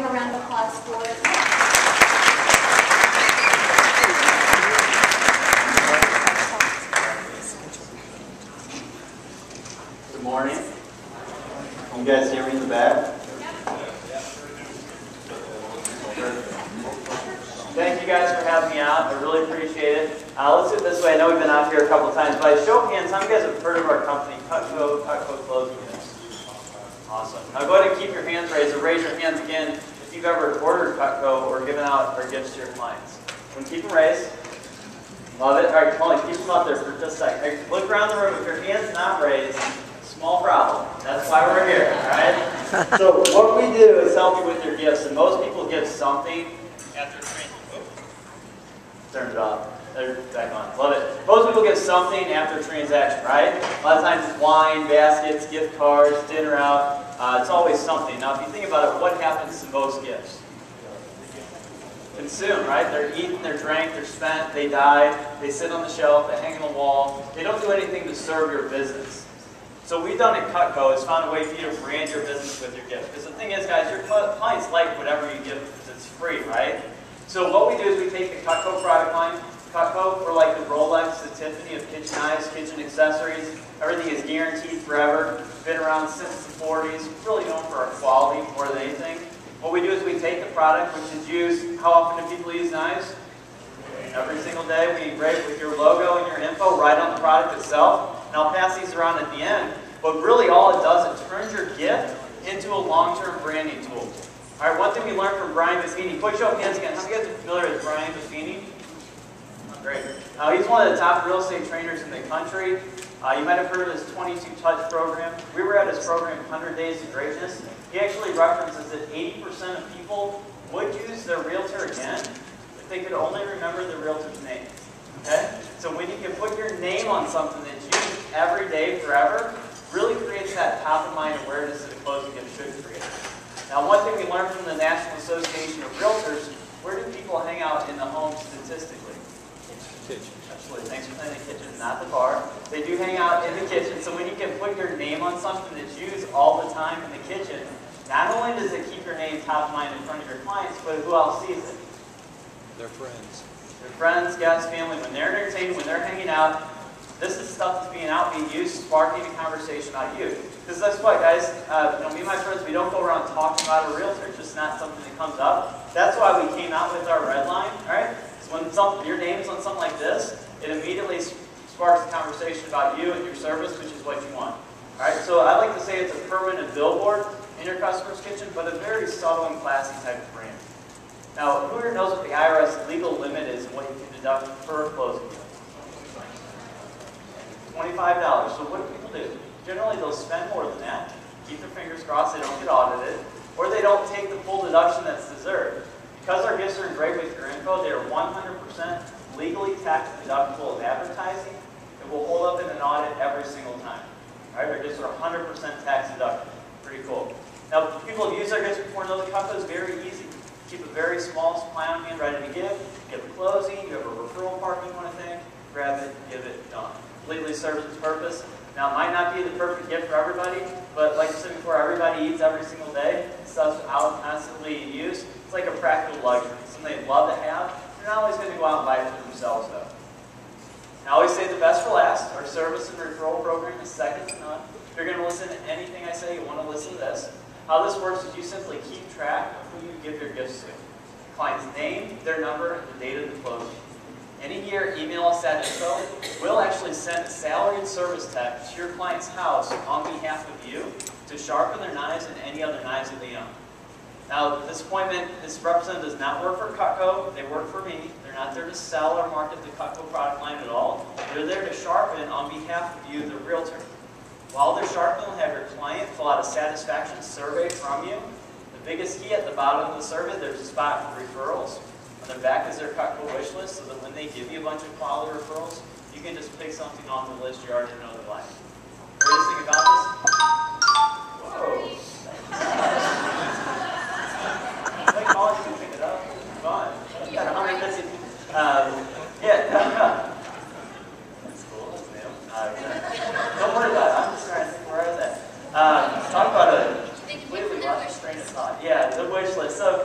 give a round of applause for it. Good morning. Can you guys hear me in the back? Thank you guys for having me out. I really appreciate it. Let's do it this way. I know we've been out here a couple of times, but by show of hands, how many of you guys have heard of our company, Cutco Closing Units? Awesome. Now go ahead and keep your hands raised, or raise your hands again if you've ever ordered Cutco or given out our gifts to your clients. And keep them raised. Love it. All right, come on, keep them up there for just a second. Look around the room. If your hand's not raised, small problem. That's why we're here, all right? So what we do is help you with your gifts, and most people give something after training. Turn it off. They're back on. Love it. Most people give something after a transaction, right? A lot of times it's wine, baskets, gift cards, dinner out. It's always something. Now, if you think about it, what happens to most gifts? Consume, right? They're eaten, they're drank, they're spent, they die, they sit on the shelf, they hang on the wall. They don't do anything to serve your business. So what we've done at Cutco is found a way for you to brand your business with your gift. Because the thing is, guys, your clients like whatever you give because it's free, right? So what we do is we take the Cutco product line. Cutco, we're like the Rolex, the Tiffany of kitchen knives, kitchen accessories. Everything is guaranteed forever. Been around since the 40s. Really known for our quality more than anything. What we do is we take the product, which is used. How often do people use knives? Every single day. We engrave with your logo and your info right on the product itself. And I'll pass these around at the end. But really all it does, it turns your gift into a long-term branding tool. All right, one thing we learned from Brian Buffini. Put your hands again. How many of you guys are familiar with Brian Buffini? Great. He's one of the top real estate trainers in the country. You might have heard of his 22 Touch program. We were at his program, 100 Days of Greatness. He actually references that 80% of people would use their realtor again if they could only remember the realtor's name. Okay? So when you can put your name on something that's used every day forever, really creates that top-of-mind awareness that a closing gift should create. Now, one thing we learned from the National Association of Realtors, where do people hang out in the home statistically? Kitchen. Absolutely. Thanks for saying the kitchen, not the bar. They do hang out in the kitchen, so when you can put your name on something that's used all the time in the kitchen, not only does it keep your name top of mind in front of your clients, but who else sees it? Their friends. Their friends, guests, family. When they're entertaining, when they're hanging out, this is stuff that's being used, sparking a conversation about you. Because that's what, guys, me and my friends, we don't go around talking about a realtor. It's just not something that comes up. That's why we came out with our red line, all right? When your name is on something like this, it immediately sparks a conversation about you and your service, which is what you want. All right, so I like to say it's a permanent billboard in your customer's kitchen, but a very subtle and classy type of brand. Now, who here knows what the IRS legal limit is and what you can deduct per closing gift? $25. So what do people do? Generally, they'll spend more than that, keep their fingers crossed they don't get audited, or they don't take the full deduction that's deserved. Because our gifts are engraved with your info, they are 100% legally tax deductible of advertising. It will hold up in an audit every single time. All right, our gifts are 100% tax deductible. Pretty cool. Now, people have used our gifts before know the Cutco is very easy. Keep a very small supply on hand ready to give. You have a closing, you have a referral part you want to thank, grab it, give it, done. Completely serves its purpose. Now, it might not be the perfect gift for everybody, but like I said before, everybody eats every single day. Stuff's out constantly used. It's like a practical luxury. Something they'd love to have. They're not always going to go out and buy it for themselves, though. I always say the best for last. Our service and referral program is second to none. If you're going to listen to anything I say, you want to listen to this. How this works is you simply keep track of who you give your gifts to. The client's name, their number, and the date of the closing. Any year, email us that info. We'll actually send a salaried service tech to your client's house on behalf of you to sharpen their knives and any other knives that they own. Now, this appointment, this representative does not work for Cutco. They work for me. They're not there to sell or market the Cutco product line at all. They're there to sharpen on behalf of you, the realtor. While they're sharpening, they'll have your client fill out a satisfaction survey from you. The biggest key at the bottom of the survey, there's a spot for referrals. On the back is their Cutco wish list, so that when they give you a bunch of quality referrals, you can just pick something off the list you already know they like. Greatest thing about this? Whoa! Like calling you can pick it up. It's fun. You got 150. That's cool. That's new. Don't worry about it. I'm just trying to think where is that. Talk about a completely lost train of thought. Yeah, the wish list. So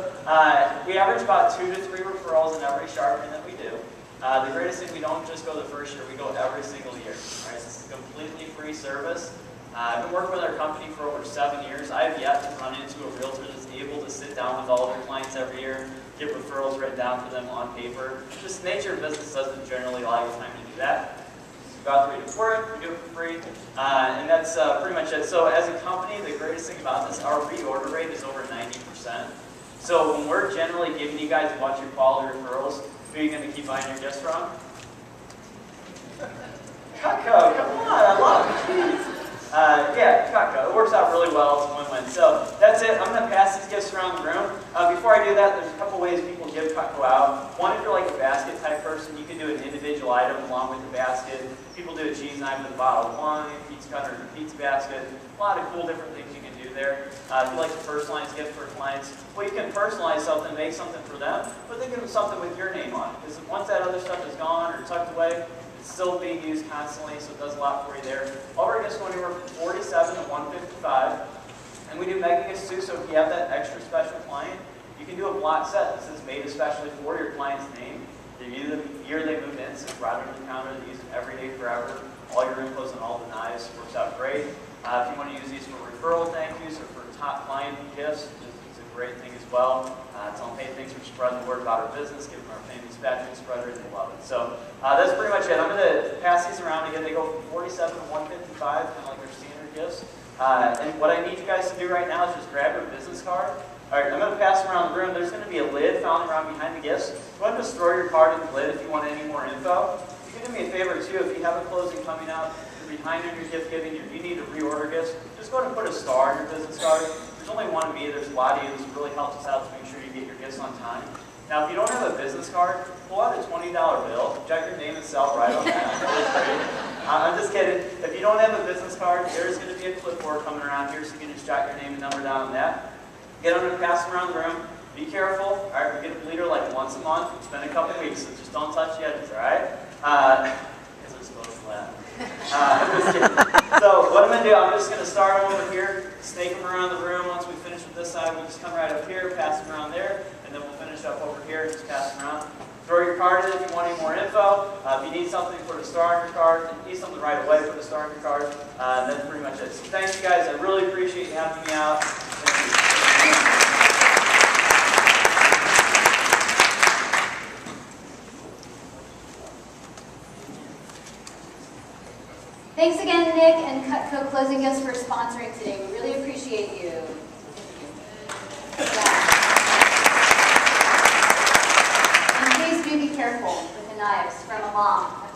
about 2 to 3 referrals in every sharpening that we do. The greatest thing, we don't just go the first year, we go every single year. All right, so this is a completely free service. I've been working with our company for over 7 years. I have yet to run into a realtor that's able to sit down with all of their clients every year, get referrals written down for them on paper. Just the nature of business doesn't generally allow you time to do that. So go out there, we do it, we do it for free, and that's pretty much it. So as a company, the greatest thing about this, our reorder rate is over 90%. So when we're generally giving you guys a bunch of quality referrals, who are you going to keep buying your gifts from? Cutco, come on, I love it, jeez. Yeah, Cutco. It works out really well. It's a win-win. So that's it. I'm going to pass these gifts around the room. Before I do that, there's a couple ways people give Cutco out. One, if you're like a basket type person, you can do an individual item along with the basket. People do a cheese knife with a bottle of wine, pizza cutter, and a pizza basket. A lot of cool different things you can do there. If you like to personalize gifts for clients, well, you can personalize something, make something for them, but then give them something with your name on it. Because once that other stuff is gone or tucked away, still being used constantly, so it does a lot for you there. All our gifts go anywhere from $47 to $155, and we do mega gifts too. So if you have that extra special client, you can do a block set that says made especially for your client's name, the year they moved in, sits right under the counter. They use it every day forever. All your infos and all the knives works out great. If you want to use these for referral thank yous or for top client gifts, it's a great thing as well. Tell them, hey, thanks for spreading the word about our business, give them our famous dispatching spreader, they love it. So that's pretty much it. I'm going to pass these around again. They go from $47 to $155, kind of like our standard gifts. And what I need you guys to do right now is just grab your business card. All right, I'm going to pass around the room. There's going to be a lid found around behind the gifts. Go ahead and just throw your card in the lid if you want any more info. You can do me a favor too, if you have a closing coming up, you're behind on your gift giving, you need to reorder gifts, just go ahead and put a star in your business card. There's only one of me, there's a lot of you. This really helps us out to make sure you get your gifts on time. Now, if you don't have a business card, pull out a $20 bill, jot your name and cell right on that. I'm just kidding. If you don't have a business card, there's going to be a clipboard coming around here, so you can just jot your name and number down on that. Get them to pass them around the room. Be careful. All right, we get a bleeder like once a month. It's been a couple weeks, so just don't touch the edges, all right? Because I'm supposed to laugh. I'm just kidding. So what I'm going to do, I'm just going to start over here, snake them around the room. Once we finish with this side, we'll just come right up here, pass them around there, and then we'll finish up over here and just pass them around. Throw your card in if you want any more info. If you need something, put a star on your card. If you need something right away, put a star on your card. That's pretty much it. So thanks, you guys. I really appreciate you having me out. Thank you. Thanks again, Nick and Cutco Closing Gifts for sponsoring today. We really appreciate you. Yeah. And please do be careful with the knives from a mom.